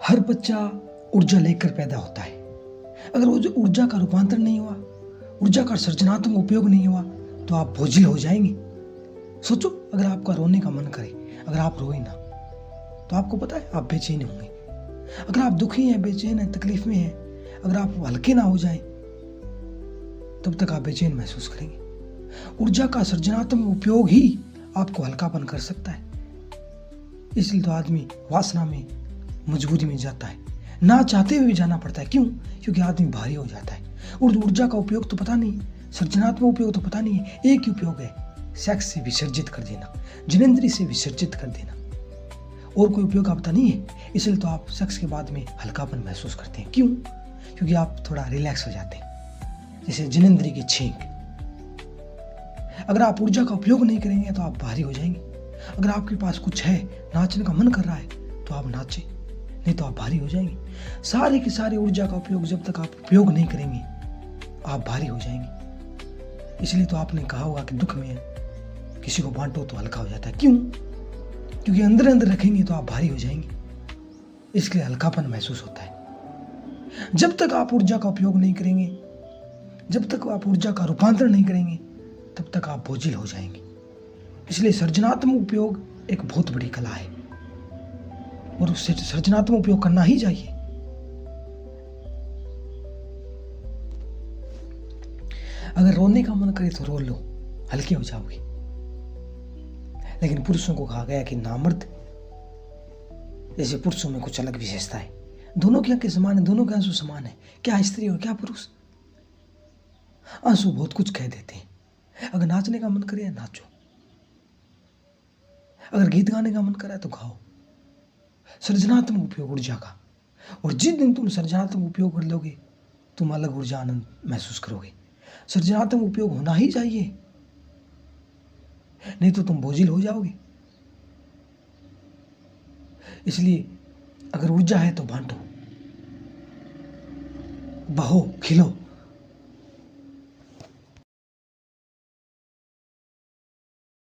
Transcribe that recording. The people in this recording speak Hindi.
हर बच्चा ऊर्जा लेकर पैदा होता है। अगर ऊर्जा का रूपांतरण नहीं हुआ, ऊर्जा का सृजनात्मक उपयोग नहीं हुआ, तो आप बोझिल हो जाएंगे। सोचो, अगर आपका रोने का मन करे, अगर आप रोए ना, तो आपको पता है आप बेचैन होंगे। अगर आप दुखी हैं, बेचैन हैं, तकलीफ में हैं, अगर आप हल्के ना हो जाएं, तब तक आप बेचैन महसूस करेंगे। ऊर्जा का सृजनात्मक उपयोग ही आपको हल्कापन कर सकता है। इसलिए तो आदमी वासना में, मजबूरी में जाता है, ना चाहते हुए भी जाना पड़ता है। क्यों? क्योंकि आदमी भारी हो जाता है। और ऊर्जा का उपयोग तो पता नहीं, सृजनात्मक उपयोग तो पता नहीं है। एक ही उपयोग है, सेक्स से विसर्जित कर देना, जिनेंद्री से विसर्जित कर देना। और कोई उपयोग आपका नहीं है। इसलिए तो आप सेक्स के बाद में हल्कापन महसूस करते हैं। क्यों? क्योंकि आप थोड़ा रिलैक्स हो जाते हैं, जैसे जिनेंद्री की छींक। अगर आप ऊर्जा का उपयोग नहीं करेंगे तो आप भारी हो जाएंगे। अगर आपके पास कुछ है, नाचने का मन कर रहा है, तो आप नाचें, नहीं तो आप भारी हो जाएंगे। सारी की सारी ऊर्जा का उपयोग जब तक आप उपयोग नहीं करेंगे, आप भारी हो जाएंगे। इसलिए तो आपने कहा होगा कि दुख में किसी को बांटो तो हल्का हो जाता है। क्यों? क्योंकि अंदर अंदर रखेंगे तो आप भारी हो जाएंगे, इसलिए हल्कापन महसूस होता है। जब तक आप ऊर्जा का उपयोग नहीं करेंगे, जब तक आप ऊर्जा का रूपांतरण नहीं करेंगे, तब तक आप बोझिल हो जाएंगे। इसलिए सृजनात्मक उपयोग एक बहुत बड़ी कला है और उससे सृजनात्मक उपयोग करना ही चाहिए। अगर रोने का मन करे तो रो लो, हल्के हो जाओगे। लेकिन पुरुषों को कहा गया कि नामर्द, जैसे पुरुषों में कुछ अलग विशेषता है। दोनों की आंखें समान है, दोनों के आंसू समान है। क्या स्त्री और क्या पुरुष? आंसू बहुत कुछ कह देते हैं। अगर नाचने का मन करे नाचो, अगर गीत गाने का मन करे तो गाओ। सृजनात्मक उपयोग ऊर्जा का, और जिस दिन तुम सृजनात्मक उपयोग कर लोगे, तुम अलग ऊर्जा आनंद महसूस करोगे। सृजनात्मक उपयोग होना ही चाहिए, नहीं तो तुम बोझिल हो जाओगे। इसलिए अगर ऊर्जा है तो बांटो, बहो, खिलो।